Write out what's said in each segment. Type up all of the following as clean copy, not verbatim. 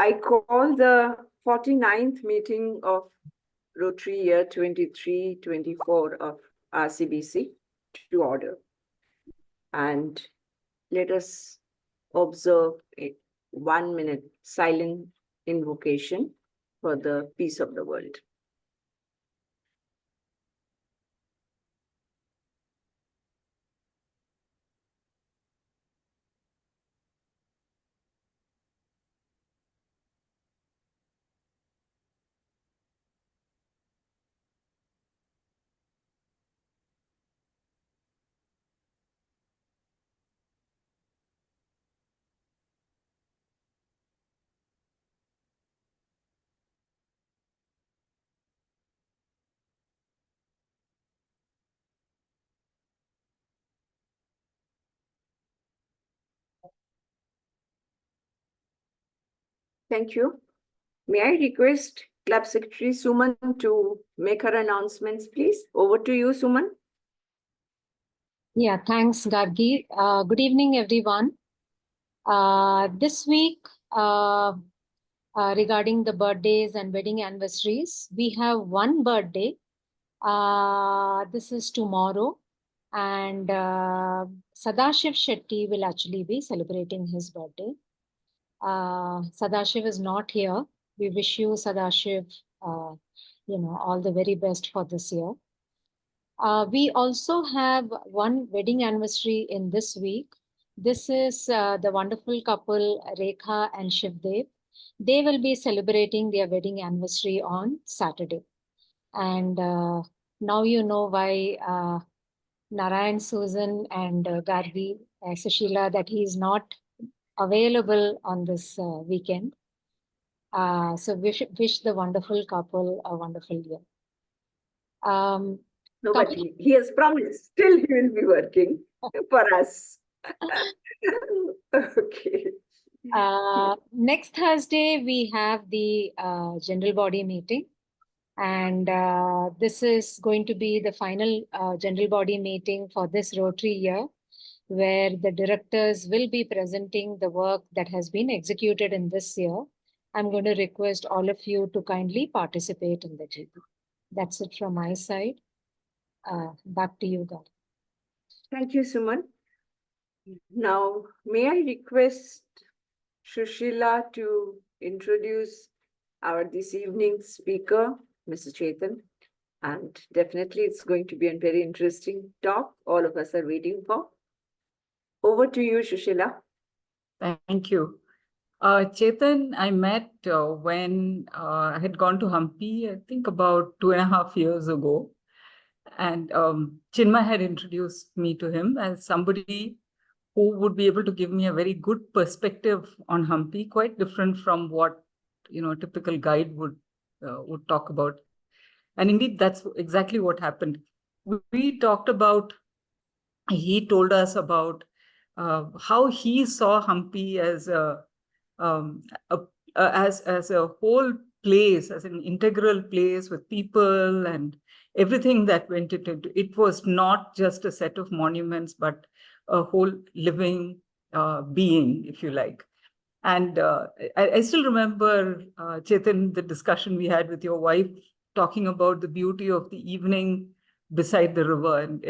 I call the 49th meeting of Rotary year 23-24 of RCBC to order. And let us observe a 1-minute silent invocation for the peace of the world. Thank you. May I request Club Secretary Suman to make her announcements, please? Over to you, Suman. Yeah, thanks, Gargi. Good evening, everyone. This week, regarding the birthdays and wedding anniversaries, we have one birthday. This is tomorrow, and Sadashiv Shetty will actually be celebrating his birthday. Sadashiv is not here. We wish you, Sadashiv, all the very best for this year. We also have one wedding anniversary in this week. This is the wonderful couple Rekha and Shivdev. They will be celebrating their wedding anniversary on Saturday. And now you know why Narayan, Susan and Gargi, Sushila, that he is not available on this weekend. So wish the wonderful couple a wonderful year. No, but he has promised. Still, he will be working for us. Okay. Next Thursday, we have the general body meeting. And this is going to be the final general body meeting for this Rotary year, where the directors will be presenting the work that has been executed in this year. I'm going to request all of you to kindly participate in the GP. That's it from my side. Back to you, God. Thank you, Suman. Now, may I request Shushila to introduce our this evening's speaker, Mr. Chetan. And definitely it's going to be a very interesting talk. All of us are waiting for. Over to you, Shushila. Thank you. Chetan, I met when I had gone to Hampi, I think about 2.5 years ago. And Chinmay had introduced me to him as somebody who would be able to give me a very good perspective on Hampi, quite different from what a typical guide would talk about. And indeed, that's exactly what happened. We talked about, he told us about how he saw Hampi as a whole place, as an integral place with people and everything that went into it. It was not just a set of monuments, but a whole living being, if you like. And I still remember, Chetan, the discussion we had with your wife, talking about the beauty of the evening beside the river. And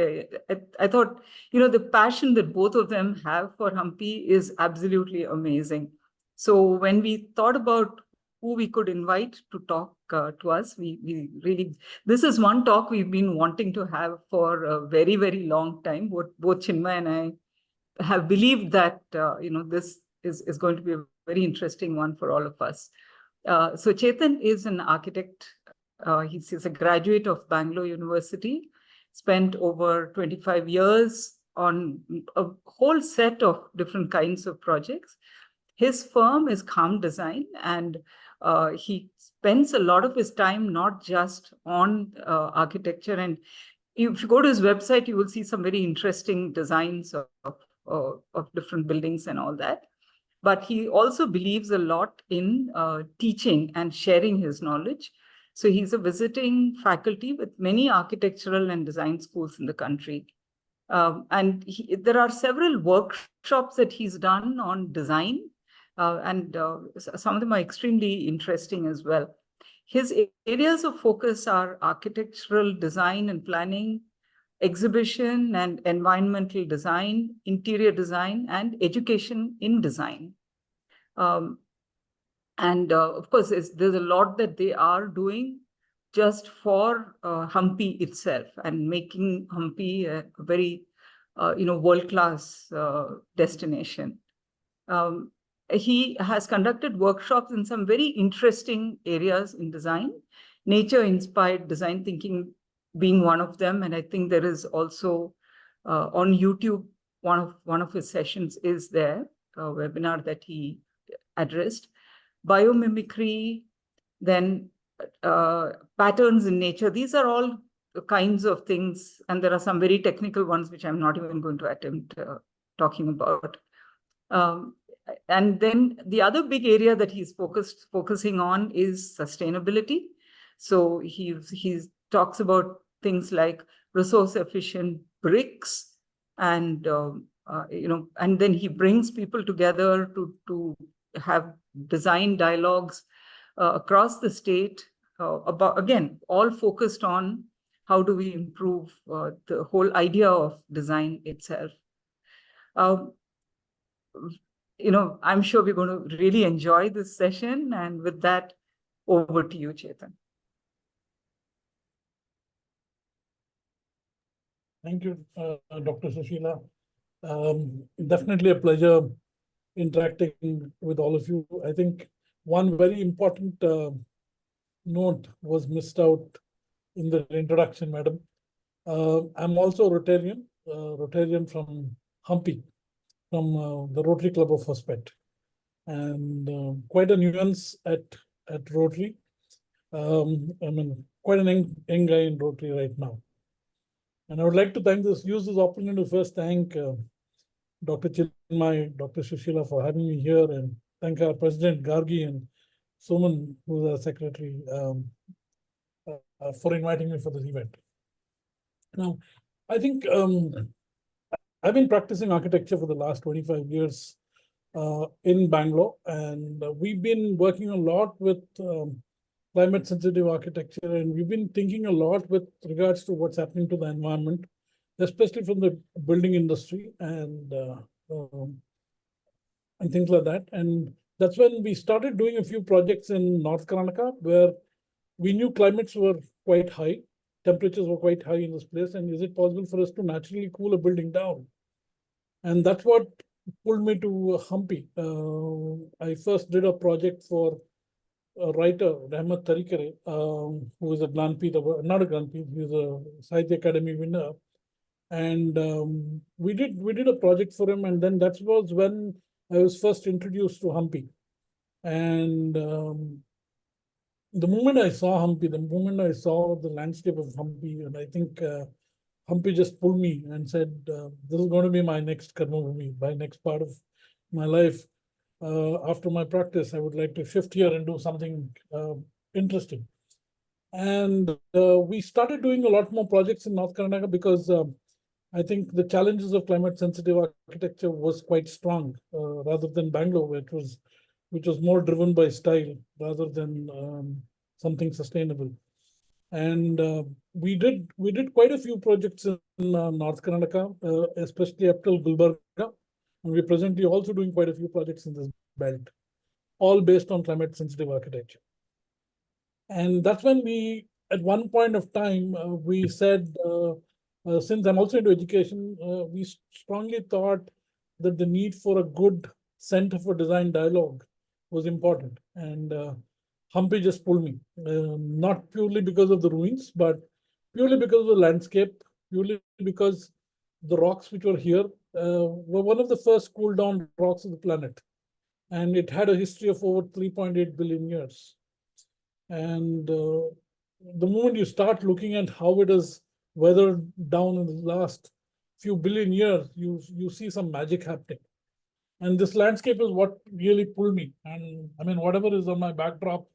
I thought, the passion that both of them have for Hampi is absolutely amazing. So when we thought about who we could invite to talk to us, we really, this is one talk we've been wanting to have for a very, very long time. Both Chinmay and I have believed that, this is going to be a very interesting one for all of us. So Chetan is an architect. He's a graduate of Bangalore University, spent over 25 years on a whole set of different kinds of projects. His firm is Calm Design, and he spends a lot of his time not just on architecture. And if you go to his website, you will see some very interesting designs of different buildings and all that. But he also believes a lot in teaching and sharing his knowledge. So he's a visiting faculty with many architectural and design schools in the country. And there are several workshops that he's done on design and some of them are extremely interesting as well. His areas of focus are architectural design and planning, exhibition and environmental design, interior design, and education in design. And of course, there's a lot that they are doing just for Hampi itself and making Hampi a very, world-class destination. He has conducted workshops in some very interesting areas in design, nature-inspired design thinking being one of them. And I think there is also on YouTube, one of his sessions is there, a webinar that he addressed. Biomimicry, then patterns in nature. These are all the kinds of things, and there are some very technical ones which I'm not even going to attempt talking about. And then the other big area that he's focusing on is sustainability. So he talks about things like resource efficient bricks, and and then he brings people together to have design dialogues across the state about, again, all focused on how do we improve the whole idea of design itself. I'm sure we're going to really enjoy this session. And with that, over to you, Chetan. Thank you, Dr. Sushila. Definitely a pleasure interacting with all of you. I think one very important note was missed out in the introduction, madam. I'm also a Rotarian from Hampi, from the Rotary Club of Hospet, and quite a nuance at Rotary. Quite an young guy in Rotary right now. And I would like to use this opportunity to first thank Dr. Chinmay, Dr. Sushila for having me here, and thank our President Gargi and Suman, who's our secretary, for inviting me for this event. Now, I think I've been practicing architecture for the last 25 years in Bangalore, and we've been working a lot with climate sensitive architecture, and we've been thinking a lot with regards to what's happening to the environment, especially from the building industry and things like that. And that's when we started doing a few projects in North Karnataka, where we knew climates were quite high, temperatures were quite high in this place, and is it possible for us to naturally cool a building down? And that's what pulled me to Hampi. I first did a project for a writer, Rahmat Tarikere, who is a Glanpith, not a Glanpith, he's a Sahitya Academy winner. And we did a project for him, and then that was when I was first introduced to Hampi. And the moment I saw Hampi, the moment I saw the landscape of Hampi, and I think Hampi just pulled me and said, this is going to be my next karma bhumi, my next part of my life. After my practice, I would like to shift here and do something interesting. And we started doing a lot more projects in North Karnataka because I think the challenges of climate sensitive architecture was quite strong, rather than Bangalore, which was more driven by style rather than something sustainable. And we did quite a few projects in North Karnataka, especially up till Gulbarga. And we're presently also doing quite a few projects in this belt, all based on climate sensitive architecture. And that's when we, at one point of time, we said, since I'm also into education, we strongly thought that the need for a good center for design dialogue was important. And Hampi just pulled me, not purely because of the ruins, but purely because of the landscape, purely because the rocks which were here were one of the first cooled down rocks of the planet. And it had a history of over 3.8 billion years. And the moment you start looking at how it has weathered down in the last few billion years, you see some magic happening. And this landscape is what really pulled me. And I mean, whatever is on my backdrop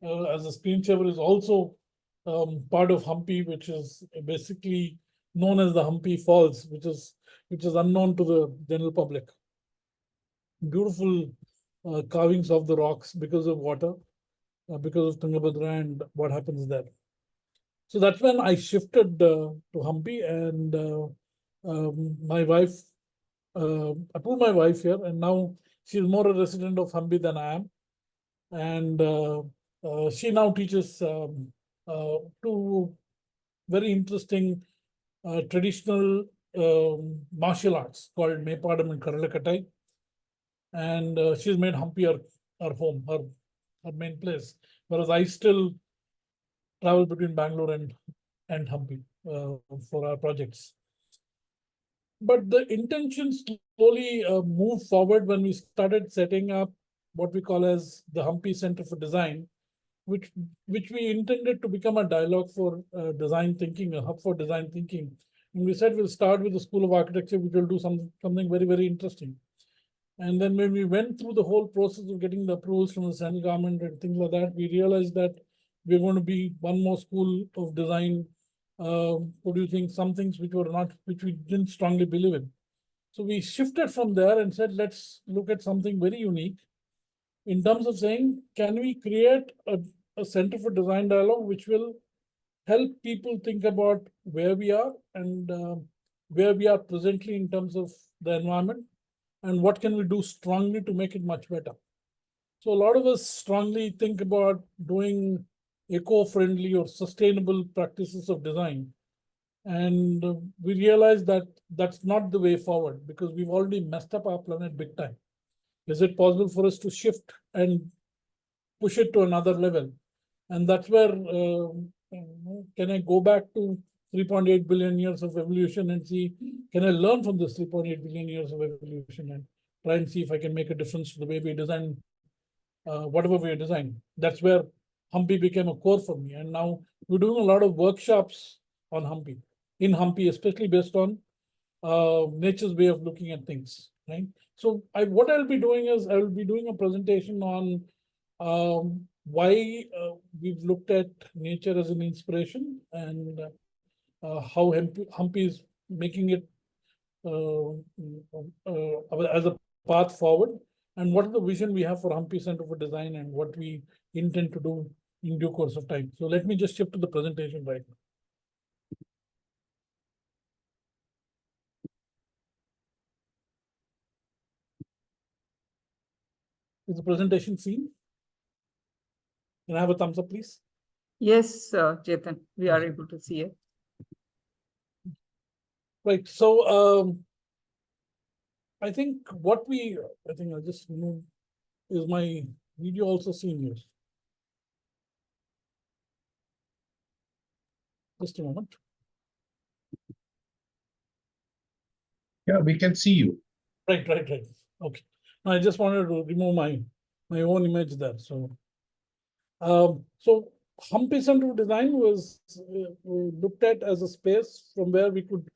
as a screensaver is also part of Hampi, which is basically known as the Hampi Falls, which is unknown to the general public. Beautiful carvings of the rocks because of water, because of Tungabhadra and what happens there. So that's when I shifted to Hampi, and my wife, I put my wife here, and now she's more a resident of Hampi than I am. And she now teaches two very interesting traditional martial arts called Mepadam and Karalakatai. And she's made Hampi her home, her main place, whereas I still travel between Bangalore and Hampi for our projects. But the intention slowly moved forward when we started setting up what we call as the Hampi Centre for Design, which we intended to become a dialogue for design thinking, a hub for design thinking. And we said we'll start with the School of Architecture, which will do something very, very interesting. And then when we went through the whole process of getting the approvals from the central government and things like that, we realized that we're going to be one more school of design, producing some things which we didn't strongly believe in. So we shifted from there and said, let's look at something very unique in terms of saying, can we create a center for design dialogue which will help people think about where we are and where we are presently in terms of the environment, and what can we do strongly to make it much better. So a lot of us strongly think about doing eco-friendly or sustainable practices of design. And we realize that that's not the way forward, because we've already messed up our planet big time. Is it possible for us to shift and push it to another level? And that's where, can I go back to 3.8 billion years of evolution and see, can I learn from this 3.8 billion years of evolution and try and see if I can make a difference to the way we design whatever we design. That's where Hampi became a core for me. And now we're doing a lot of workshops on Hampi, in Hampi, especially based on nature's way of looking at things, right? So what I'll be doing is I will be doing a presentation on why we've looked at nature as an inspiration, and how Hampi is making it as a path forward, and what is the vision we have for Hampi Centre for Design and what we intend to do in due course of time. So let me just shift to the presentation right now. Is the presentation seen? Can I have a thumbs up, please? Yes, Chetan, we are able to see it. Right. So I think I'll just remove, is my video also seen here? Just a moment. Yeah, we can see you. Right. Okay. Now I just wanted to remove my own image there. So Hampi Centre of Design was looked at as a space from where we could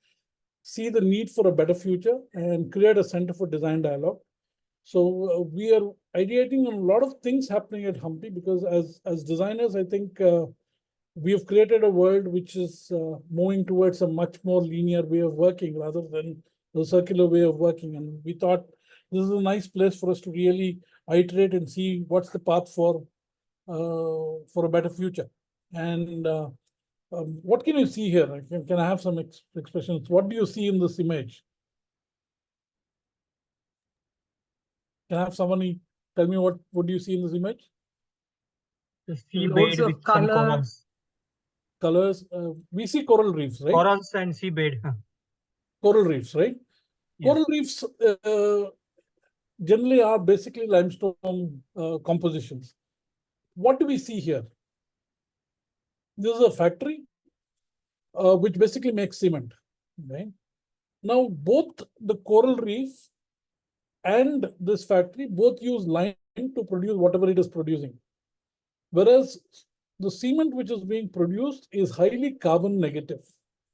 see the need for a better future and create a center for design dialogue. So we are ideating on a lot of things happening at Hampi, because as designers, I think we have created a world which is moving towards a much more linear way of working rather than the circular way of working. And we thought this is a nice place for us to really iterate and see what's the path for a better future. And what can you see here? Can I have some expressions? What do you see in this image? Can I have somebody tell me what do you see in this image? The sea Loads bed of with some color. corals. Colors. We see coral reefs, right? Corals and sea bed. Coral reefs, right? Yes. Coral reefs generally are basically limestone compositions. What do we see here? This is a factory which basically makes cement, right? Now, both the coral reef and this factory both use lime to produce whatever it is producing. Whereas the cement which is being produced is highly carbon negative,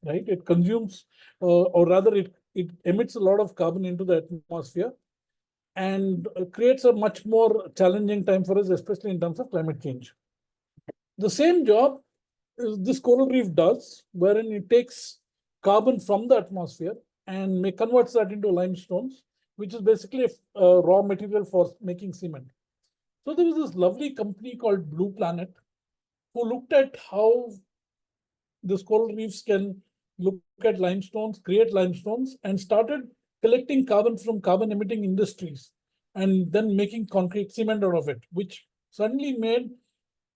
right? It consumes, or rather it emits a lot of carbon into the atmosphere, and creates a much more challenging time for us, especially in terms of climate change. The same job this coral reef does, wherein it takes carbon from the atmosphere and converts that into limestones which is basically a raw material for making cement. So there was this lovely company called Blue Planet who looked at how these coral reefs can look at limestones, create limestones, and started collecting carbon from carbon emitting industries and then making concrete cement out of it, which suddenly made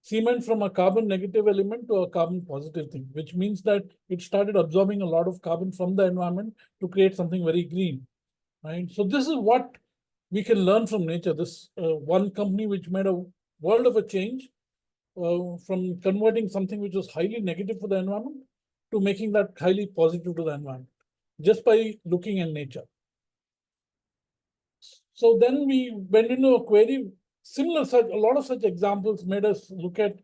cement from a carbon negative element to a carbon positive thing, which means that it started absorbing a lot of carbon from the environment to create something very green, right? So this is what we can learn from nature. This one company which made a world of a change from converting something which was highly negative for the environment to making that highly positive to the environment, just by looking at nature. So then we went into a query. A lot of such examples made us look at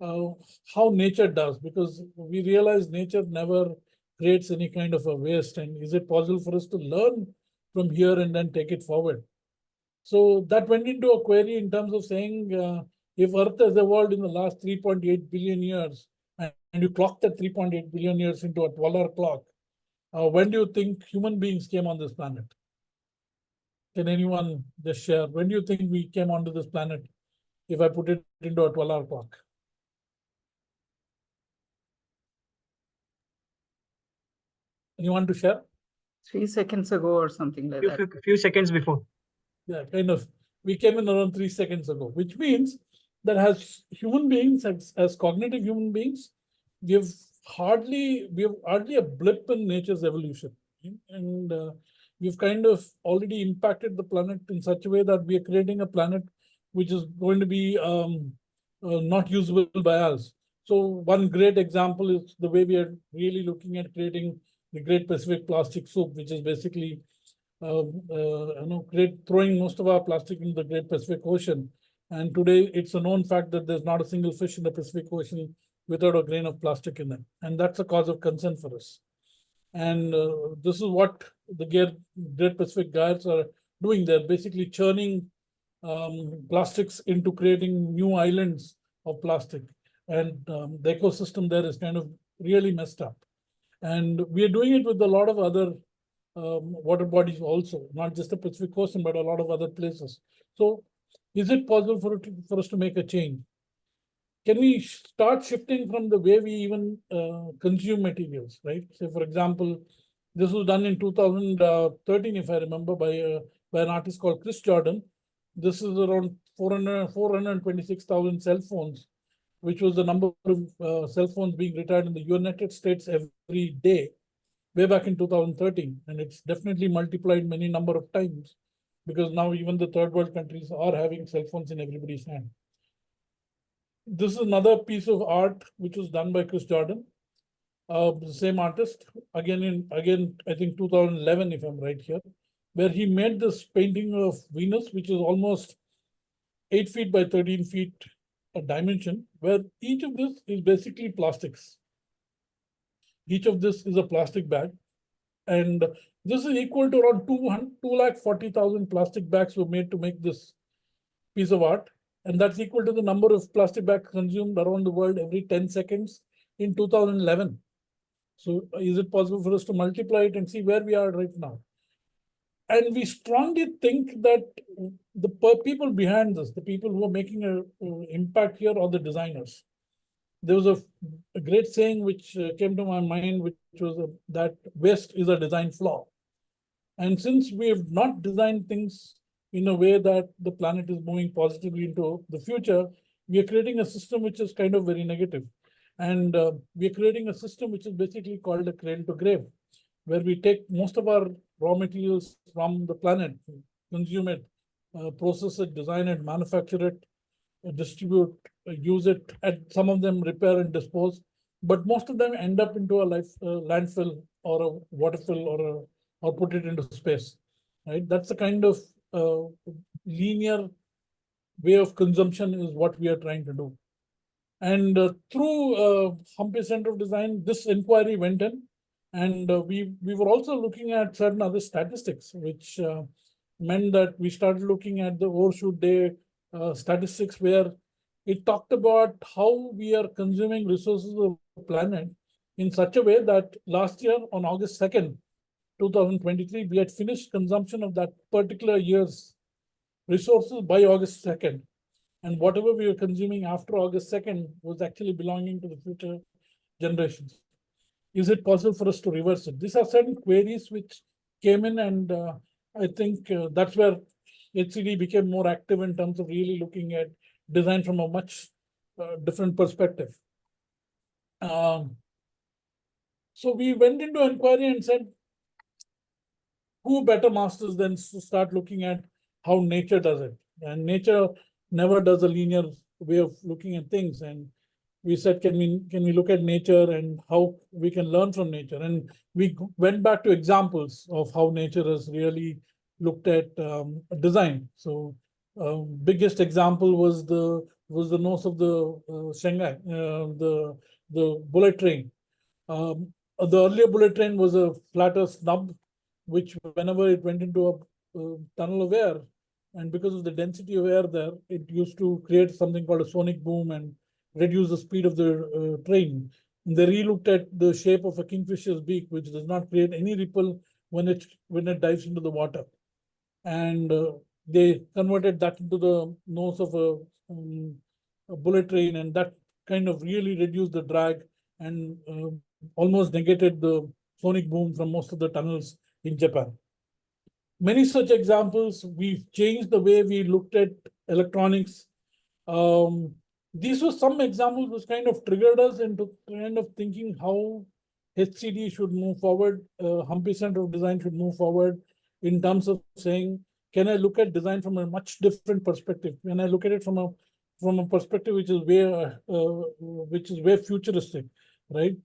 how nature does, because we realize nature never creates any kind of a waste. And is it possible for us to learn from here and then take it forward? So that went into a query in terms of saying, if Earth has evolved in the last 3.8 billion years, and you clock that 3.8 billion years into a 12-hour clock, when do you think human beings came on this planet? Can anyone just share? When do you think we came onto this planet, if I put it into a 12-hour clock? Anyone to share? 3 seconds ago or something like that. Few seconds before. Yeah, kind of. We came in around 3 seconds ago, which means that as human beings, as cognitive human beings, we've hardly a blip in nature's evolution. And we've kind of already impacted the planet in such a way that we are creating a planet which is going to be not usable by us. So one great example is the way we are really looking at creating the Great Pacific Plastic Soup, which is basically throwing most of our plastic into the Great Pacific Ocean. And today it's a known fact that there's not a single fish in the Pacific Ocean without a grain of plastic in them. And that's a cause of concern for us. And this is what the Great Pacific Gyres are doing. They're basically churning plastics into creating new islands of plastic. And the ecosystem there is kind of really messed up. And we are doing it with a lot of other water bodies also, not just the Pacific Ocean, but a lot of other places. So is it possible for us to make a change? Can we start shifting from the way we even consume materials, right? So for example, this was done in 2013, if I remember, by an artist called Chris Jordan. This is around 426,000 cell phones, which was the number of cell phones being retired in the United States every day, way back in 2013. And it's definitely multiplied many number of times, because now even the third world countries are having cell phones in everybody's hand. This is another piece of art which was done by Chris Jordan, the same artist, again, I think 2011, if I'm right here, where he made this painting of Venus, which is almost 8 feet by 13 feet a dimension, where each of this is basically plastics. Each of this is a plastic bag. And this is equal to around 240,000 plastic bags were made to make this piece of art. And that's equal to the number of plastic bags consumed around the world every 10 seconds in 2011. So is it possible for us to multiply it and see where we are right now? And we strongly think that the people behind this, the people who are making an impact here, are the designers. There was a great saying which came to my mind, which was that waste is a design flaw. And since we have not designed things in a way that the planet is moving positively into the future, we are creating a system which is kind of very negative. And we are creating a system which is basically called a cradle to grave, where we take most of our raw materials from the planet, consume it, process it, design it, manufacture it, distribute, use it, and some of them repair and dispose, but most of them end up into a landfill or a waterfill or put it into space, right? That's the kind of linear way of consumption is what we are trying to do. And through Hampi Centre of Design, this inquiry went in, and we were also looking at certain other statistics, which meant that we started looking at the overshoot day statistics, where it talked about how we are consuming resources of the planet in such a way that last year on August 2nd, 2023, we had finished consumption of that particular year's resources by August 2nd. And whatever we were consuming after August 2nd was actually belonging to the future generations. Is it possible for us to reverse it? These are certain queries which came in, and I think that's where HCD became more active in terms of really looking at design from a much different perspective. So we went into inquiry and said, who better masters than to start looking at how nature does it? And nature never does a linear way of looking at things. And we said, can we look at nature and how we can learn from nature? And we went back to examples of how nature has really looked at design. So biggest example was the nose of the Shanghai, the bullet train. The earlier bullet train was a flatter snub, which whenever it went into a tunnel of air, and because of the density of air there, it used to create something called a sonic boom and reduce the speed of the train. And they re-looked at the shape of a kingfisher's beak, which does not create any ripple when it dives into the water. And they converted that into the nose of a bullet train, and that kind of really reduced the drag and almost negated the sonic boom from most of the tunnels in Japan. Many such examples. We've changed the way we looked at electronics. These were some examples which kind of triggered us into kind of thinking how HCD should move forward, Hampi Centre of Design should move forward in terms of saying, can I look at design from a much different perspective? Can I look at it from a perspective which is way futuristic, right?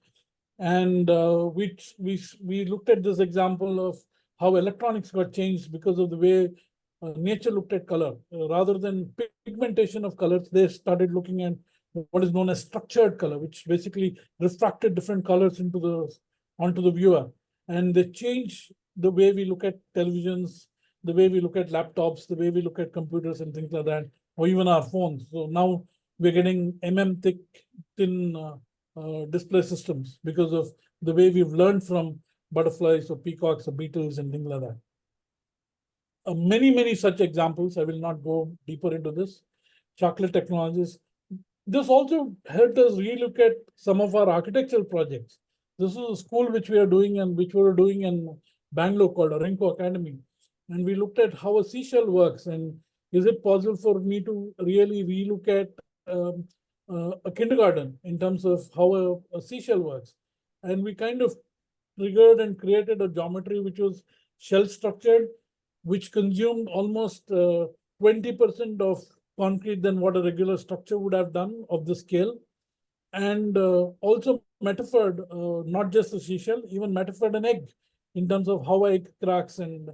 And we looked at this example of how electronics got changed because of the way nature looked at color. Rather than pigmentation of colors, they started looking at what is known as structured color, which basically refracted different colors onto the viewer. And they changed the way we look at televisions, the way we look at laptops, the way we look at computers and things like that, or even our phones. So now we're getting thick, thin display systems because of the way we've learned from butterflies or peacocks or beetles and things like that. Many such examples. I will not go deeper into this. Chocolate technologies. This also helped us relook at some of our architectural projects. This is a school which we are doing and which we were doing in Bangalore called Arenco Academy. And we looked at how a seashell works, and is it possible for me to really relook at a kindergarten in terms of how a seashell works. And we kind of triggered and created a geometry which was shell structured, which consumed almost 20% of concrete than what a regular structure would have done of the scale. And also metaphored, not just a seashell, even metaphored an egg in terms of how an egg cracks, and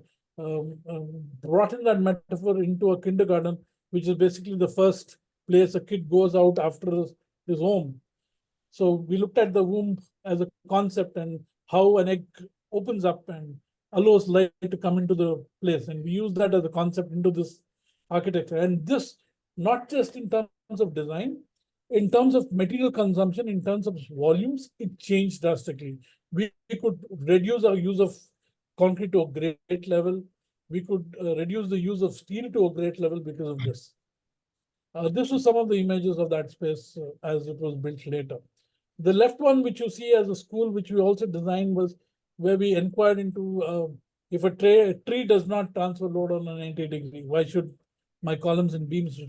brought in that metaphor into a kindergarten, which is basically the first place a kid goes out after his home. So we looked at the womb as a concept and how an egg opens up and allows light to come into the place. And we use that as a concept into this architecture. And this, not just in terms of design, in terms of material consumption, in terms of volumes, it changed drastically. We could reduce our use of concrete to a great level. We could reduce the use of steel to a great level because of this. This was some of the images of that space as it was built later. The left one, which you see as a school, which we also designed, was where we inquired into if a tree does not transfer load on a 90-degree, why should my columns and beams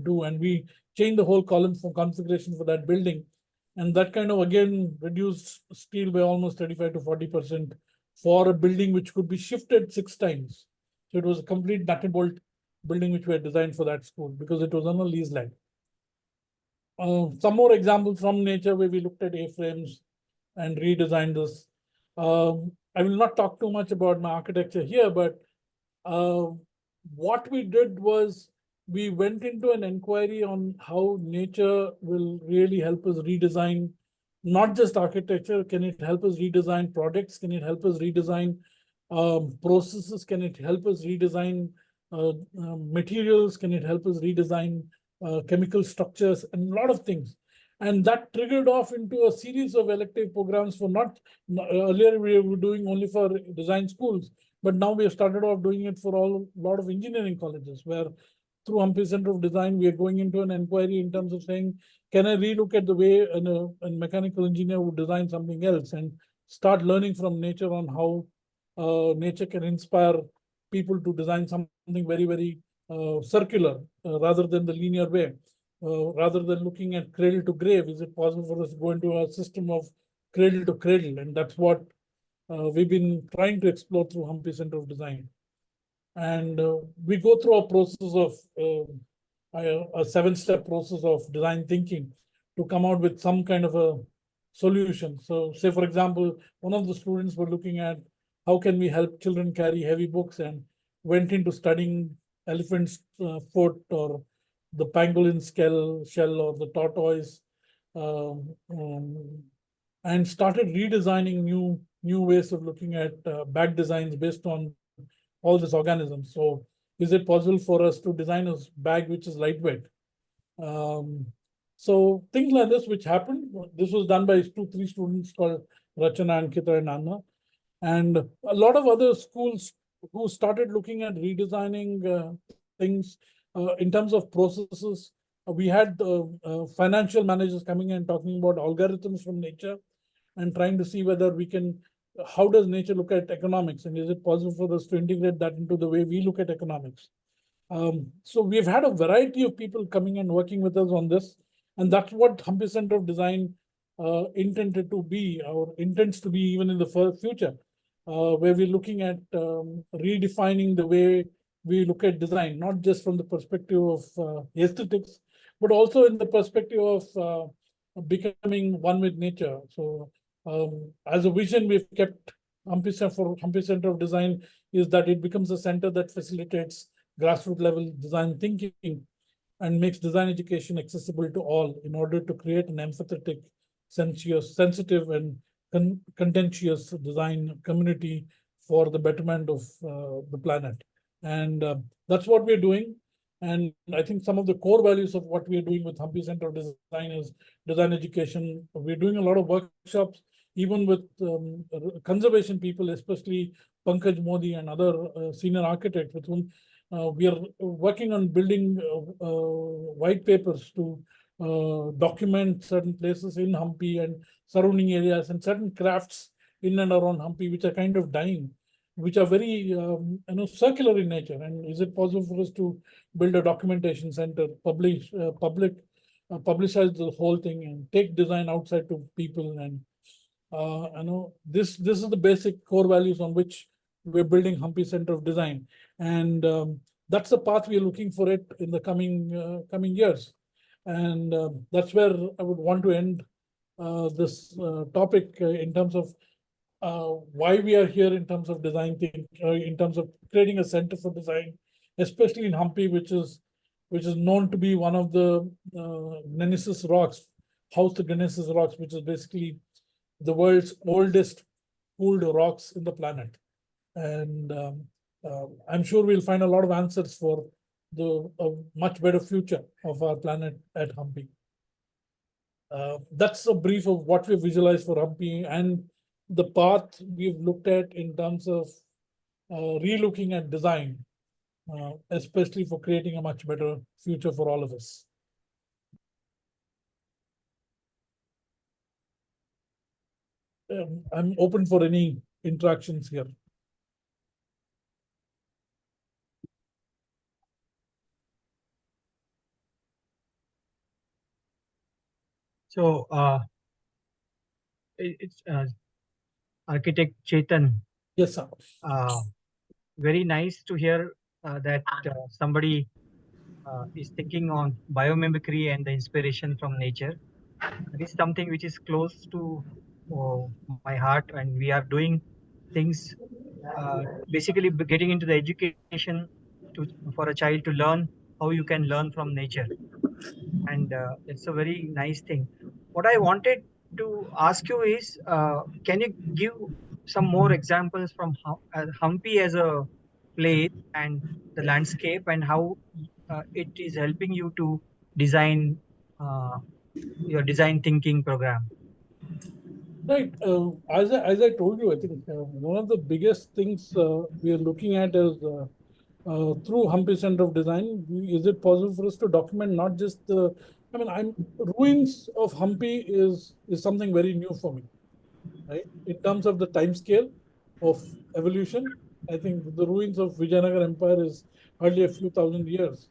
do? And we changed the whole column for configuration for that building. And that kind of, again, reduced steel by almost 35 to 40% for a building which could be shifted 6 times. So it was a complete nut and bolt building which we had designed for that school because it was on a lease land. Some more examples from nature where we looked at A-frames and redesigned this. I will not talk too much about my architecture here, but what we did was we went into an inquiry on how nature will really help us redesign not just architecture. Can it help us redesign products? Can it help us redesign processes? Can it help us redesign materials? Can it help us redesign chemical structures and a lot of things? And that triggered off into a series of elective programs for earlier we were doing only for design schools, but now we have started off doing it for a lot of engineering colleges, where through Hampi Centre of Design, we are going into an inquiry in terms of saying, can I relook at the way a mechanical engineer would design something else, and start learning from nature on how nature can inspire people to design something very, very circular rather than the linear way. Rather than looking at cradle to grave, is it possible for us to go into a system of cradle to cradle? And that's what we've been trying to explore through Hampi Centre of Design. And we go through a process of a 7-step process of design thinking to come out with some kind of a solution. So say, for example, one of the students were looking at how can we help children carry heavy books, and went into studying elephant's foot, or the pangolin shell, or the tortoise, and started redesigning new ways of looking at bag designs based on all these organisms. So is it possible for us to design a bag which is lightweight? So things like this which happened. This was done by 2-3 students called Rachana, Ankita, and Anna. And a lot of other schools who started looking at redesigning things in terms of processes. We had financial managers coming and talking about algorithms from nature, and trying to see whether we can, how does nature look at economics, and is it possible for us to integrate that into the way we look at economics? So we've had a variety of people coming and working with us on this, and that's what Hampi Centre of Design intended to be, or intends to be even in the future, where we're looking at redefining the way we look at design, not just from the perspective of aesthetics, but also in the perspective of becoming one with nature. So as a vision, we've kept Hampi Centre of Design is that it becomes a center that facilitates grassroots level design thinking and makes design education accessible to all, in order to create an empathetic, sensitive, and contentious design community for the betterment of the planet. And that's what we're doing. And I think some of the core values of what we're doing with Hampi Centre of Design is design education. We're doing a lot of workshops, even with conservation people, especially Pankaj Modi and other senior architects, with whom we are working on building white papers to document certain places in Hampi and surrounding areas, and certain crafts in and around Hampi which are kind of dying, which are very circular in nature. And is it possible for us to build a documentation center, publicize the whole thing, and take design outside to people? And this is the basic core values on which we're building Hampi Centre of Design, and that's the path we're looking for it in the coming years. And that's where I would want to end this topic in terms of why we are here, in terms of design thinking, in terms of creating a center for design, especially in Hampi, which is known to be one of the Nemesis rocks, House the Nemesis rocks, which is basically the world's oldest cooled rocks in the planet. And I'm sure we'll find a lot of answers for the much better future of our planet at Hampi. That's a brief of what we visualized for Hampi, and the path we've looked at in terms of relooking at design, especially for creating a much better future for all of us. I'm open for any interactions here. So it's architect Chetan. Yes, sir. Very nice to hear that somebody is thinking on biomimicry and the inspiration from nature. This is something which is close to my heart, and we are doing things basically getting into the education for a child to learn how you can learn from nature, and it's a very nice thing. What I wanted to ask you is, can you give some more examples from Hampi as a place and the landscape, and how it is helping you to design your design thinking program? Right. As I told you, I think one of the biggest things we are looking at is through Hampi Centre of Design, is it possible for us to document not just the, I mean, ruins of Hampi is something very new for me, right? In terms of the time scale of evolution, I think the ruins of Vijayanagar Empire is hardly a few thousand years.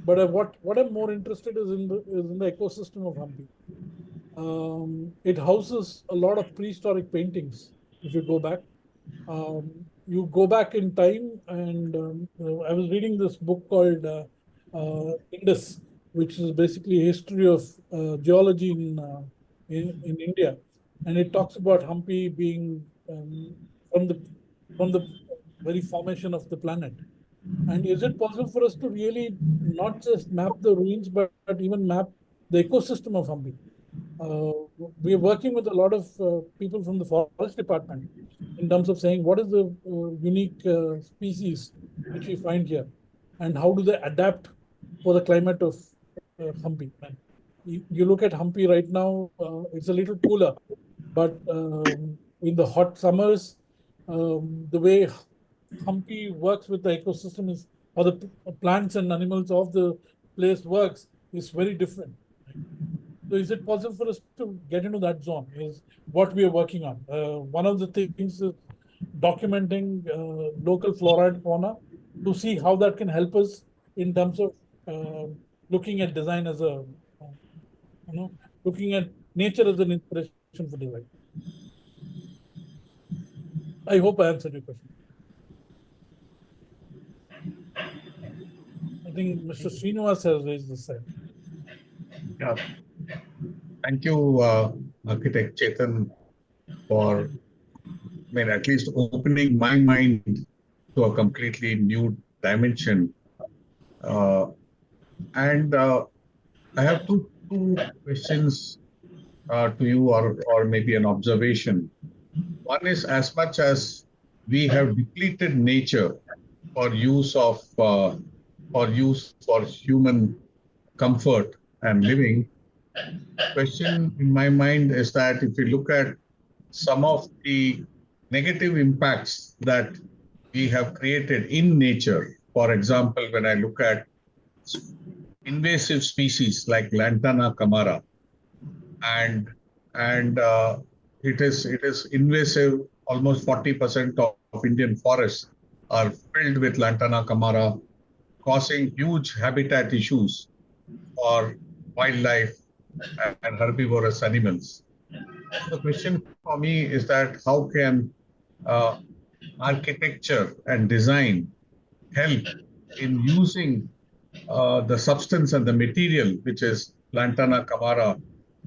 But what I'm more interested is in the ecosystem of Hampi. It houses a lot of prehistoric paintings. If you go back, you go back in time, and I was reading this book called Indus, which is basically a history of geology in India, and it talks about Hampi being from the very formation of the planet. And is it possible for us to really not just map the ruins, but even map the ecosystem of Hampi? We are working with a lot of people from the forest department in terms of saying what is the unique species which we find here, and how do they adapt for the climate of Hampi. And you look at Hampi right now, it's a little cooler, but in the hot summers, the way Hampi works with the ecosystem is, or the plants and animals of the place works, is very different. So is it possible for us to get into that zone? Is what we are working on. One of the things is documenting local flora and fauna to see how that can help us in terms of looking at design as a, looking at nature as an inspiration for design. I hope I answered your question. I think Mr. Srinivas has raised this side. Yeah. Thank you, Architect Chetan, for at least opening my mind to a completely new dimension. And I have two questions to you, or maybe an observation. One is, as much as we have depleted nature for use for human comfort and living, question in my mind is that if you look at some of the negative impacts that we have created in nature, for example, when I look at invasive species like Lantana camara, and it is invasive. Almost 40% of Indian forests are filled with Lantana camara, causing huge habitat issues for wildlife and herbivorous animals. The question for me is that how can architecture and design help in using the substance and the material, which is Lantana camara,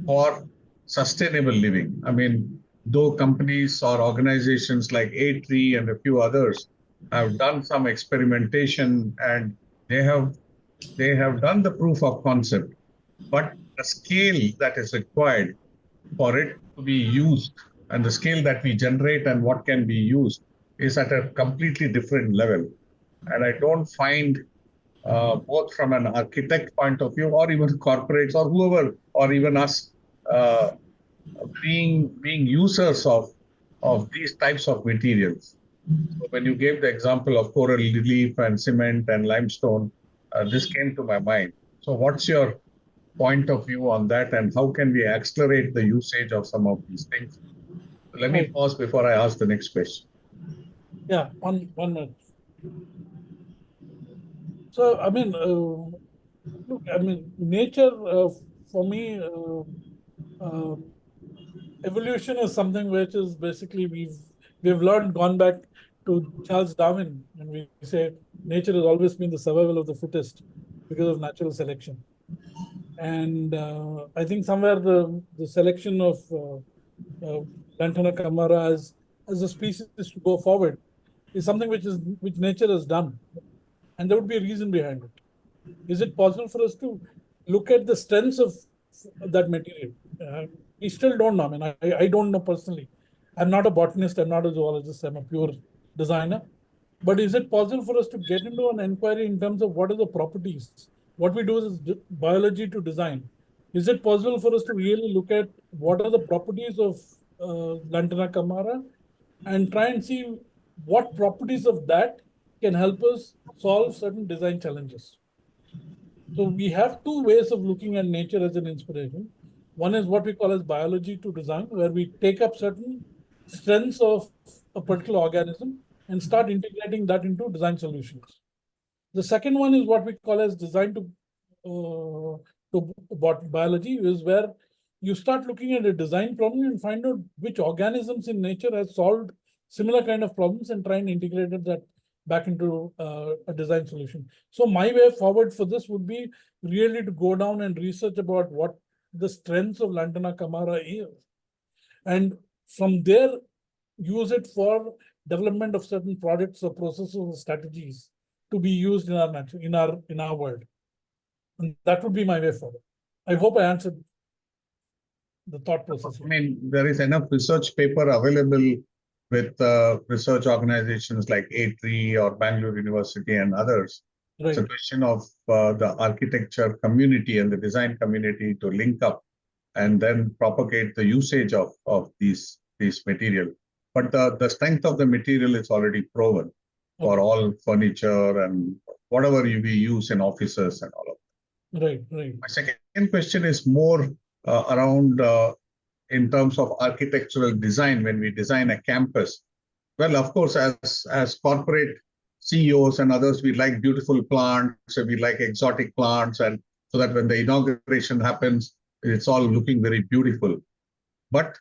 for sustainable living? I mean, though companies or organizations like A-Tree and a few others have done some experimentation, and they have done the proof of concept, but the scale that is required for it to be used, and the scale that we generate and what can be used, is at a completely different level. And I don't find, both from an architect point of view, or even corporates or whoever, or even us, being users of these types of materials. So when you gave the example of coral relief and cement and limestone, this came to my mind. So what's your point of view on that, and how can we accelerate the usage of some of these things? Let me pause before I ask the next question. Yeah, one minute. So, I mean, look, I mean, nature for me, evolution is something which is basically we've learned, gone back to Charles Darwin, and we say nature has always been the survival of the fittest because of natural selection. And I think somewhere the selection of Lantana camara as a species to go forward is something which nature has done, and there would be a reason behind it. Is it possible for us to look at the strengths of that material? We still don't know. I mean, I don't know personally. I'm not a botanist. I'm not a zoologist. I'm a pure designer. But is it possible for us to get into an inquiry in terms of what are the properties? What we do is biology to design. is it possible for us to really look at what are the properties of Lantana Camara and try and see what properties of that can help us solve certain design challenges? So we have two ways of looking at nature as an inspiration. One is what we call as biology to design, where we take up certain strengths of a particular organism and start integrating that into design solutions. The second one is what we call as design to biology, is where you start looking at a design problem and find out which organisms in nature have solved similar kind of problems and try and integrate that back into a design solution. So my way forward for this would be really to go down and research about what the strengths of Lantana Camara is, and from there use it for development of certain products or processes or strategies to be used in our nature, in our world. And that would be my way forward. I hope I answered the thought process. I mean, there is enough research paper available with research organizations like A3 or Bangalore University and others. Right. It's a question of the architecture community and the design community to link up and then propagate the usage of these material. But the strength of the material is already proven for all furniture and whatever we use in offices and all of that. Right, right. My second question is more around in terms of architectural design when we design a campus. Well, of course, as corporate CEOs and others, we like beautiful plants, we like exotic plants, and so that when the inauguration happens, it's all looking very beautiful. But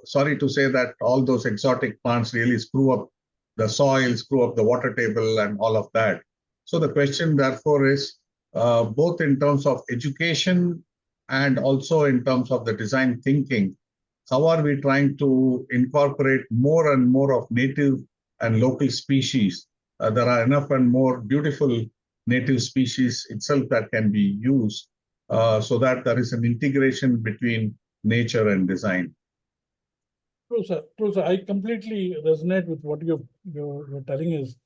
sorry to say that all those exotic plants really screw up the soil, screw up the water table and all of that. So the question therefore is both in terms of education and also in terms of the design thinking, how are we trying to incorporate more and more of native and local species? There are enough and more beautiful native species itself that can be used so that there is an integration between nature and design. True, sir. True, sir. I completely resonate with what you're telling us.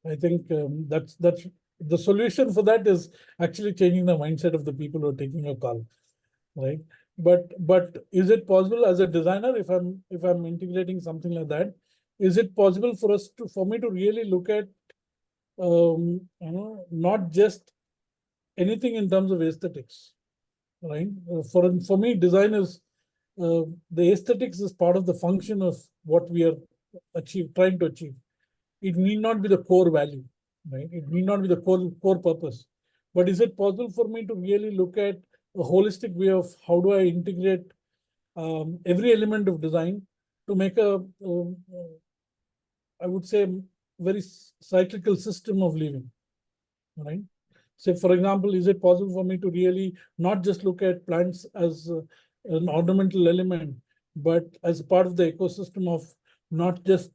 I think that's the solution for that is actually changing the mindset of the people who are taking a call, right? But is it possible as a designer, if I'm integrating something like that, is it possible for me to really look at not just anything in terms of aesthetics, right? For me, design is the aesthetics is part of the function of what we are trying to achieve. It need not be the core value, right? It need not be the core purpose. But is it possible for me to really look at a holistic way of how do I integrate every element of design to make I would say, very cyclical system of living, right? So, for example, is it possible for me to really not just look at plants as an ornamental element, but as part of the ecosystem of not just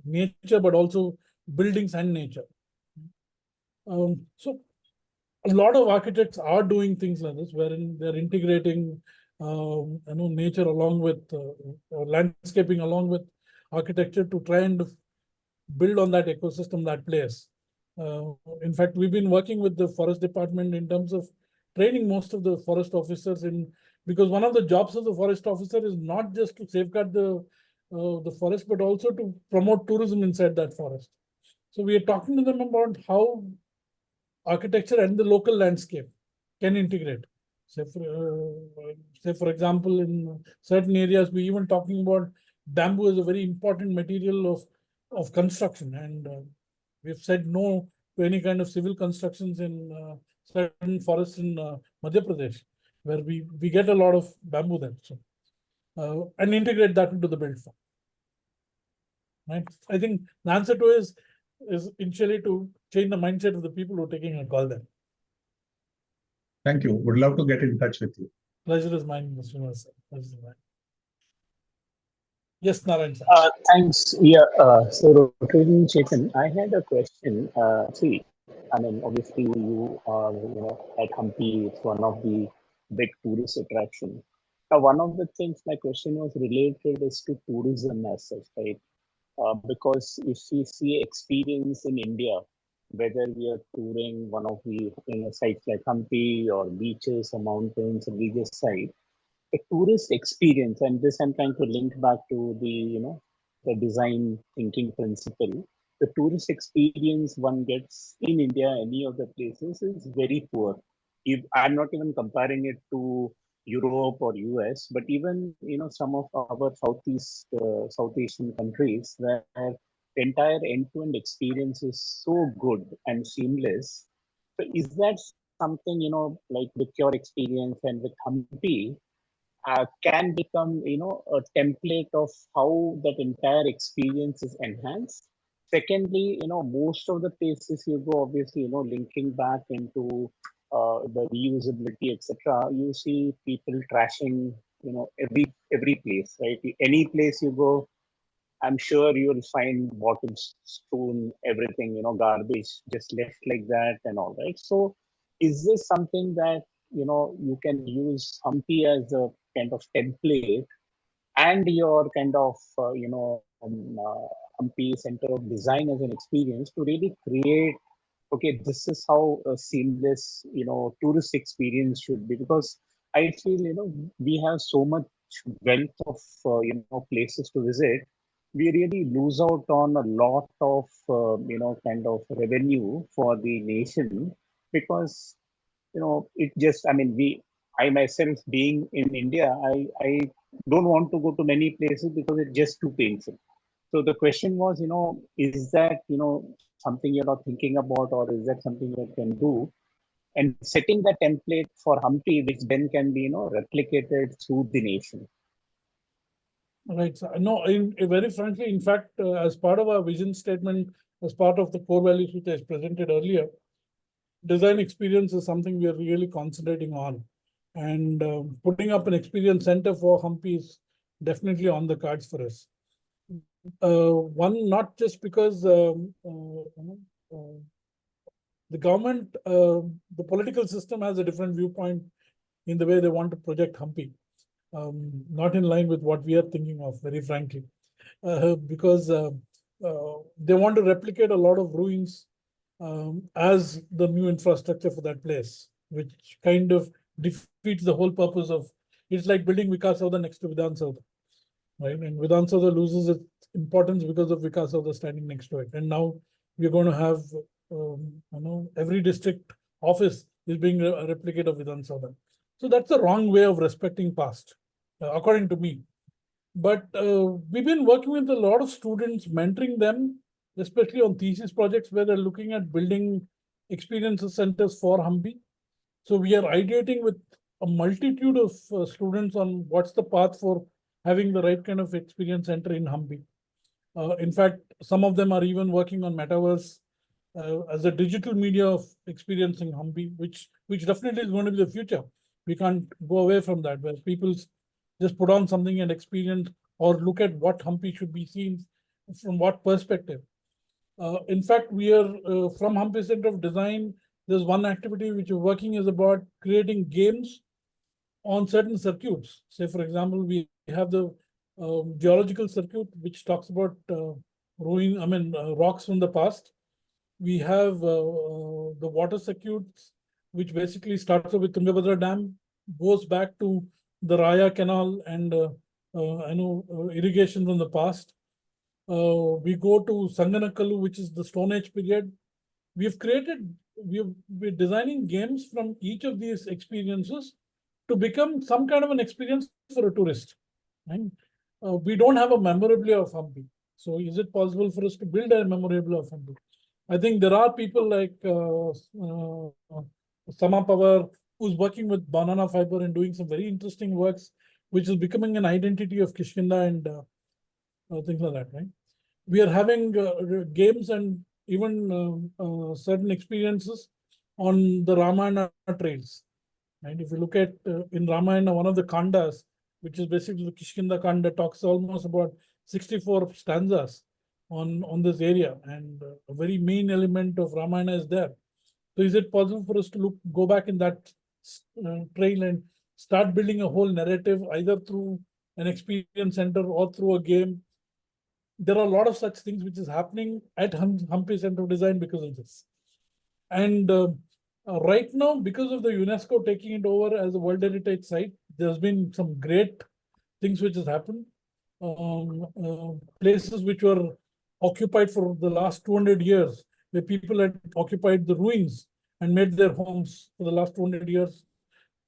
nature, but also buildings and nature? So a lot of architects are doing things like this, wherein they're integrating nature along with landscaping along with architecture to try and build on that ecosystem, that place. In fact, we've been working with the forest department in terms of training most of the forest officers because one of the jobs of the forest officer is not just to safeguard the forest, but also to promote tourism inside that forest. So we are talking to them about how architecture and the local landscape can integrate. Say for example, in certain areas, we even talking about bamboo as a very important material of construction, and we've said no to any kind of civil constructions in certain forests in Madhya Pradesh, where we get a lot of bamboo there. So, and integrate that into the build form. Right? I think the answer to is initially to change the mindset of the people who are taking a call there. Thank you. Would love to get in touch with you. Pleasure is mine, Mr. Srinivas. Pleasure is mine. Yes, Narayan sir. Thanks. Yeah. So, Dr. Chetan, I had a question. See, I mean, obviously, you are, at Hampi. It's one of the big tourist attractions. Now, one of the things my question was related is to tourism as such, right? Because if we see experience in India, whether we are touring one of the sites like Hampi or beaches or mountains or religious site, a tourist experience, and this I'm trying to link back to the the design thinking principle. The tourist experience one gets in India, any of the places, is very poor. If I'm not even comparing it to Europe or US, but even some of our South Asian countries where entire end-to-end experience is so good and seamless. So is that something like with your experience and with Hampi, can become a template of how that entire experience is enhanced? Secondly, most of the places you go, obviously, linking back into the reusability, etc., you see people trashing every place, right? Any place you go, I'm sure you'll find bottles strewn, everything, garbage just left like that and all, right? So is this something that, you can use Hampi as a kind of template and your kind of, Hampi Center of Design as an experience to really create, okay, this is how a seamless, tourist experience should be? Because I feel, we have so much wealth of, places to visit. We really lose out on a lot of, kind of revenue for the nation because, it just, I mean, I myself being in India, I don't want to go to many places because it's just too painful. So the question was, is that, something you're not thinking about, or is that something you can do? And setting the template for Hampi, which then can be, replicated through the nation. Right. So, no, very frankly, in fact, as part of our vision statement, as part of the core values which I presented earlier, design experience is something we are really concentrating on. And putting up an experience center for Hampi is definitely on the cards for us. One, not just because the government, the political system has a different viewpoint in the way they want to project Hampi. Not in line with what we are thinking of, very frankly, because they want to replicate a lot of ruins as the new infrastructure for that place, which kind of defeats the whole purpose of. It's like building Vikas Soudha next to Vidhan Soudha, right? And Vidhan Soudha loses its importance because of Vikas Soudha standing next to it. And now we're going to have, every district office is being a replicate of Vidhan Soudha. So that's the wrong way of respecting past, according to me. But we've been working with a lot of students, mentoring them, especially on thesis projects where they're looking at building experiences centers for Hampi. So we are ideating with a multitude of students on what's the path for having the right kind of experience center in Hampi. In fact, some of them are even working on metaverse as a digital media of experiencing Hampi, which definitely is going to be the future. We can't go away from that, where people just put on something and experience or look at what Hampi should be seen from what perspective. In fact, we are from Hampi Center of Design. There's one activity which we're working is about creating games on certain circuits. Say, for example, we have the geological circuit, which talks about rocks from the past. We have the water circuits, which basically starts with Tungabhadra Dam, goes back to the Raya Canal and irrigation from the past. We go to Sanganakalu, which is the Stone Age period. We're designing games from each of these experiences to become some kind of an experience for a tourist. And we don't have a memorabilia of Hampi. So is it possible for us to build a memorabilia of Hampi? I think there are people like Sama Power, who's working with banana fiber and doing some very interesting works, which is becoming an identity of Kishkinda and things like that, right? We are having games and even certain experiences on the Ramayana trails. And if you look at in Ramayana, one of the Kandas, which is basically the Kishkinda Kanda, talks almost about 64 stanzas on this area, and a very main element of Ramayana is there. So is it possible for us to go back in that trail and start building a whole narrative, either through an experience center or through a game? There are a lot of such things which is happening at Hampi Centre of Design because of this. And right now, because of the UNESCO taking it over as a World Heritage Site, there's been some great things which has happened. Places which were occupied for the last 200 years, where people had occupied the ruins and made their homes for the last 200 years,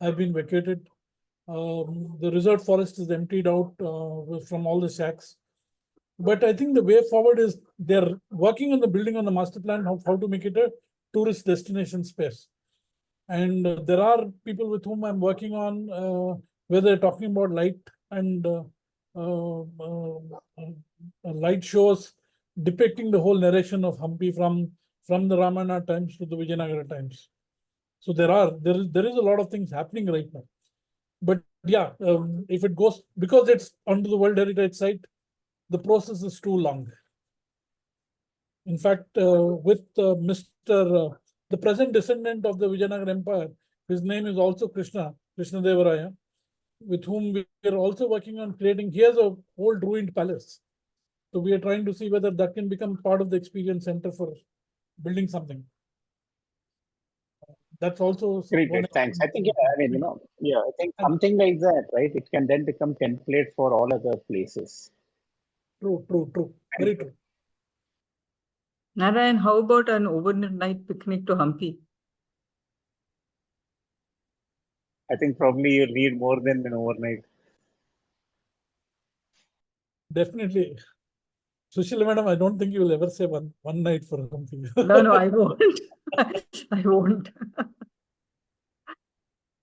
have been vacated. The reserve forest is emptied out from all the shacks. But I think the way forward is they're working on the building on the master plan, how to make it a tourist destination space. And there are people with whom I'm working on where they're talking about light and light shows depicting the whole narration of Hampi from the Ramayana times to the Vijayanagara times. So there is a lot of things happening right now. But yeah, if it goes, because it's onto the World Heritage Site, the process is too long. In fact, with the present descendant of the Vijayanagara Empire, his name is also Krishna Devaraya, with whom we are also working on creating. He has a old ruined palace. So we are trying to see whether that can become part of the experience center for building something. That's also Great, thanks. I think, I think something like that, right? It can then become template for all other places. True. Very true. Narayan, how about an overnight picnic to Hampi? I think probably you need more than an overnight. Definitely. Sushila madam, I don't think you will ever say one night for something. No, I won't. I won't.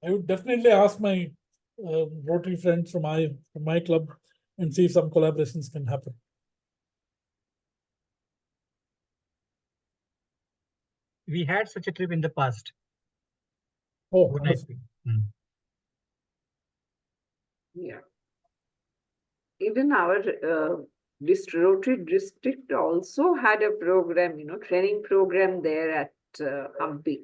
I would definitely ask my Rotary friends from my club and see if some collaborations can happen. We had such a trip in the past. Oh, Overnight. Yeah. Even our Rotary district also had a program, training program there at Hampi.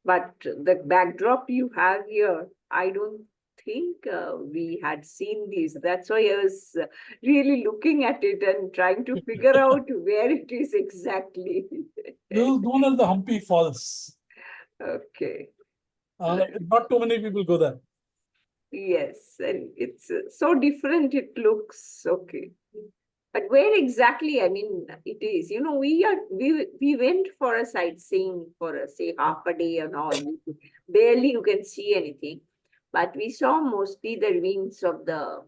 But the backdrop you have here, I don't think we had seen these. That's why I was really looking at it and trying to figure out where it is exactly. This is known as the Hampi Falls. Okay. Not too many people go there. Yes, and it's so different, it looks. Okay. But where exactly, I mean, it is, we went for a sightseeing for say half a day and all. Barely you can see anything, but we saw mostly the ruins of the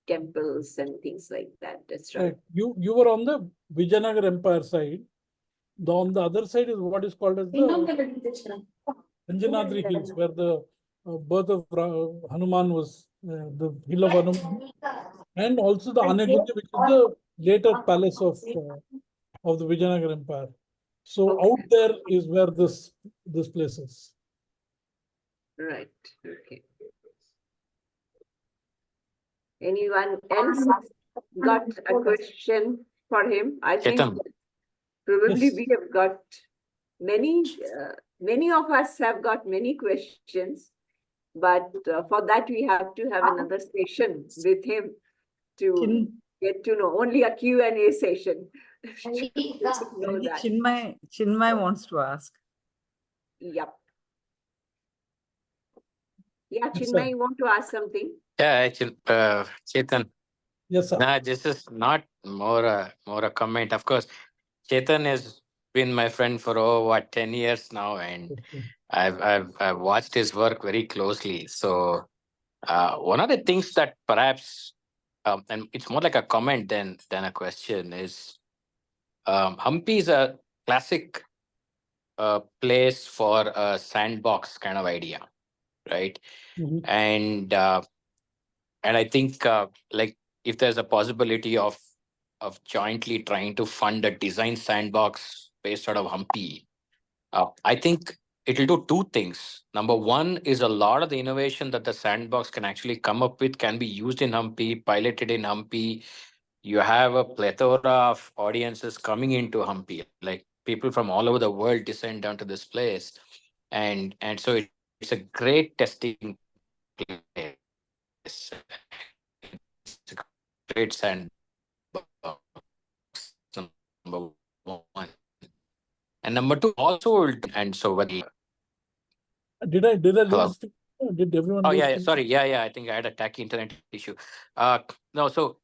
temples and things like that. That's right. You were on the Vijayanagara Empire side. On the other side is what is called as the Anjanadri Hills, where the birth of Hanuman was, the hill of Hanuman, and also the Anagindi, which is the later palace of the Vijayanagara Empire. So out there is where this place is. Right. Okay. Anyone else got a question for him? I think Chetan. probably Yes. we have got many of us have got many questions, but for that we have to have another session with him to get to know, only a Q&A session. Know that. Chinmay wants to ask. Yep. Yeah, Yes, Chinmay, sir. you want to ask something? Yeah, actually, Chetan. Yes, sir. Nah, this is not more a comment. Of course, Chetan has been my friend for 10 years now, and I've watched his work very closely. So one of the things that perhaps, and it's more like a comment than a question, is Hampi is a classic place for a sandbox kind of idea, right? Mhm. And I think like if there's a possibility of jointly trying to fund a design sandbox based out of Hampi, I think it'll do two things. Number one is a lot of the innovation that the sandbox can actually come up with can be used in Hampi, piloted in Hampi. You have a plethora of audiences coming into Hampi, like people from all over the world descend down to this place, and so it's a great testing place. It's a great sandbox, number one. And number two, also, and so what? Did I Hello. lose? Did everyone Oh lose? yeah, sorry, yeah. I think I had a tacky internet issue. No, so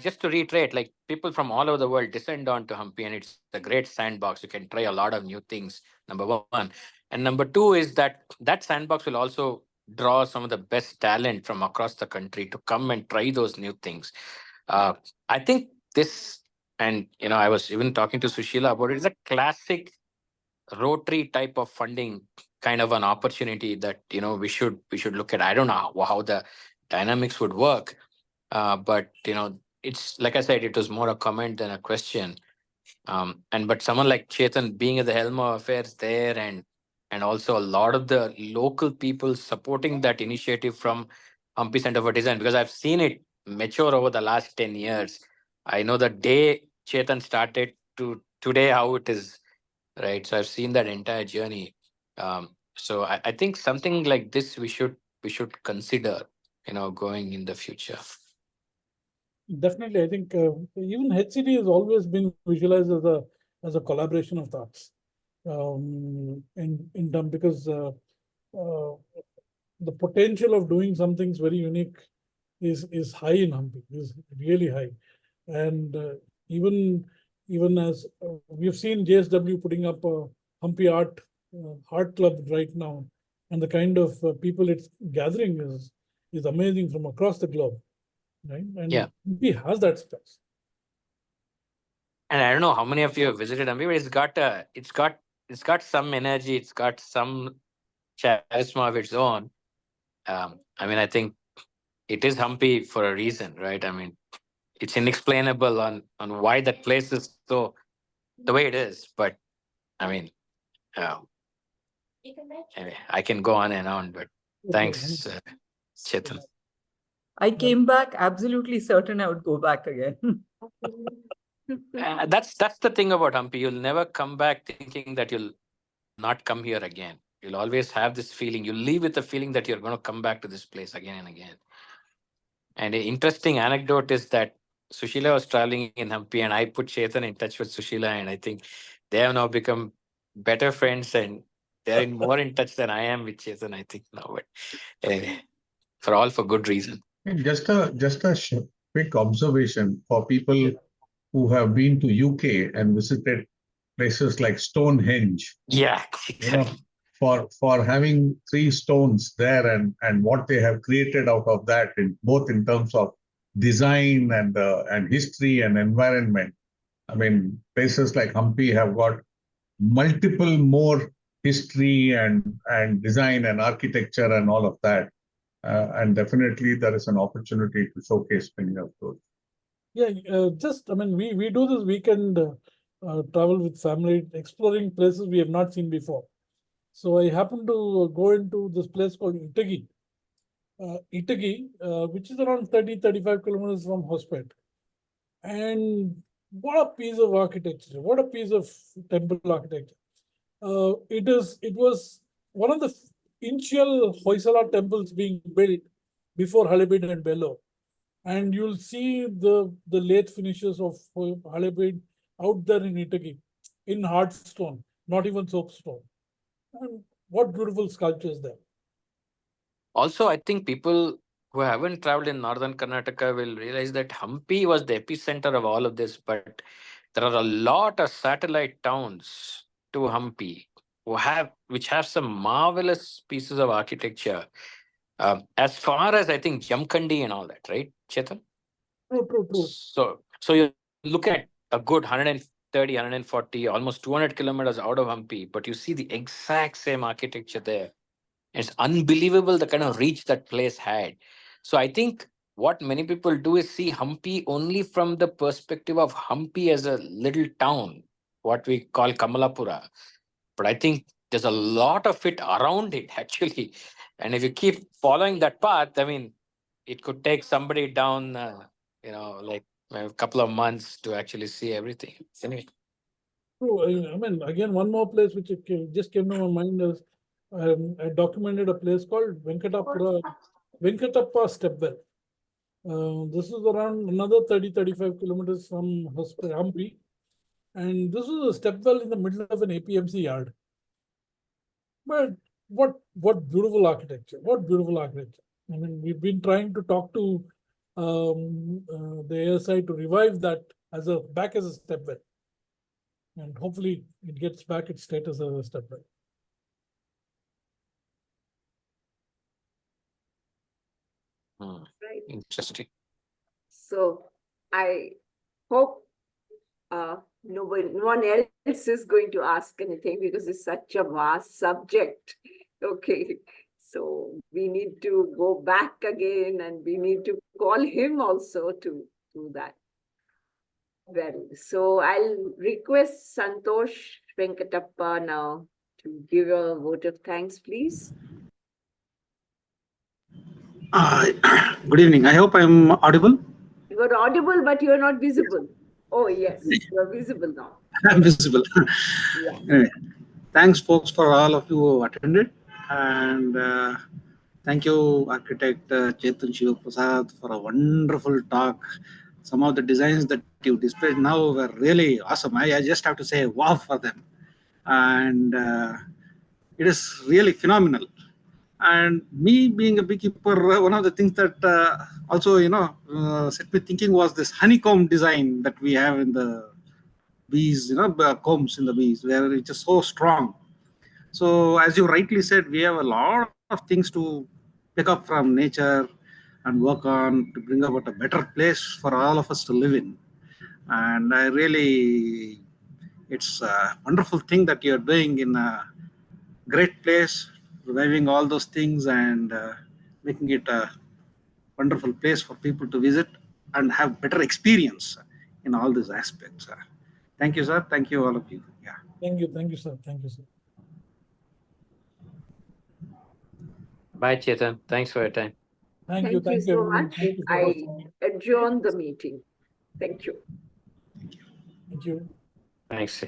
just to reiterate, like people from all over the world descend on to Hampi, and it's a great sandbox. You can try a lot of new things. Number one, and number two is that sandbox will also draw some of the best talent from across the country to come and try those new things. I think this, and I was even talking to Sushila about it. It's a classic Rotary type of funding kind of an opportunity that we should look at. I don't know how the dynamics would work, but it's like I said, it was more a comment than a question. But someone like Chetan being at the helm of affairs there, and also a lot of the local people supporting that initiative from Hampi Centre for Design, because I've seen it mature over the last 10 years. I know the day Chetan started to today how it is, right? So I've seen that entire journey. So I think something like this we should consider, going in the future. Definitely, I think even HCD has always been visualized as a collaboration of thoughts. In term because the potential of doing something very unique is high in Hampi, is really high, and even as we've seen JSW putting up a Hampi art club right now, and the kind of people it's gathering is amazing from across the globe, right? And Yeah. Hampi has that space. And I don't know how many of you have visited Hampi, but it's got some energy, it's got some charisma of its own. I mean, I think it is Hampi for a reason, right? I mean, it's inexplainable on why that place is so the way it is. But I mean, anyway, I can go on and on. But thanks, Chetan. I came back absolutely certain I would go back again. That's the thing about Hampi. You'll never come back thinking that you'll not come here again. You'll always have this feeling. You'll leave with the feeling that you're going to come back to this place again and again. And an interesting anecdote is that Sushila was traveling in Hampi, and I put Chetan in touch with Sushila, and I think they have now become better friends, and they're more in touch than I am with Chetan, I think now. But anyway, for good reason. Just a quick observation for people who have been to UK and visited places like Stonehenge. Yeah, exactly. For having 3 stones there and what they have created out of that, both in terms of design and history and environment. I mean, places like Hampi have got multiple more history and design and architecture and all of that. And definitely there is an opportunity to showcase many of those. Yeah, I mean, we do this weekend travel with family, exploring places we have not seen before. So I happened to go into this place called Itagi, which is around 30-35 kilometers from Hospet. And what a piece of architecture! What a piece of temple architecture! It was one of the initial Hoysala temples being built before Halebid and Bello. And you'll see the lathe finishes of Halebid out there in Itagi, in hard stone, not even soapstone. And what beautiful sculptures there. Also, I think people who haven't traveled in northern Karnataka will realize that Hampi was the epicenter of all of this, but there are a lot of satellite towns to Hampi which have some marvelous pieces of architecture. As far as I think Jamkandi and all that, right, Chetan? True. So you look at a good 130, 140, almost 200 kilometers out of Hampi, but you see the exact same architecture there. It's unbelievable the kind of reach that place had. So I think what many people do is see Hampi only from the perspective of Hampi as a little town, what we call Kamalapura. But I think there's a lot of it around it, actually. And if you keep following that path, I mean, it could take somebody down, like a couple of months to actually see everything. Anyway. True. I mean, again, one more place which just came to my mind is I documented a place called Venkatappa Stepwell. This is around another 30-35 kilometers from Hampi. And this was a step well in the middle of an APMC yard. But what beautiful architecture! What beautiful architecture! I mean, we've been trying to talk to the ASI to revive that as a step well, and hopefully it gets back its status as a step well. Right. Interesting. So I hope no one else is going to ask anything because it's such a vast subject. Okay. So we need to go back again and we need to call him also to do that. Well, so I'll request Santosh Venkatappa now to give a vote of thanks, please. Good evening. I hope I'm audible. You are audible, but you are not visible. Oh, yes, you are visible now. I'm visible. Yeah. Anyway, thanks, folks, for all of you who attended. And thank you, architect Chetan Shivaprasad, for a wonderful talk. Some of the designs that you displayed now were really awesome. I just have to say wow for them. And it is really phenomenal. And me being a beekeeper, one of the things that also, set me thinking was this honeycomb design that we have in the bees, combs in the bees, where it's just so strong. So as you rightly said, we have a lot of things to pick up from nature and work on to bring about a better place for all of us to live in. And I really, it's a wonderful thing that you're doing in a great place, reviving all those things and making it a wonderful place for people to visit and have better experience in all these aspects. Thank you, sir. Thank you, all of you. Yeah. Thank you, sir. Thank you, sir. Bye, Chetan. Thanks for your time. Thank you so everyone. much. Thank you for I hosting. adjourn the meeting. Thank you. Thank you. Thanks.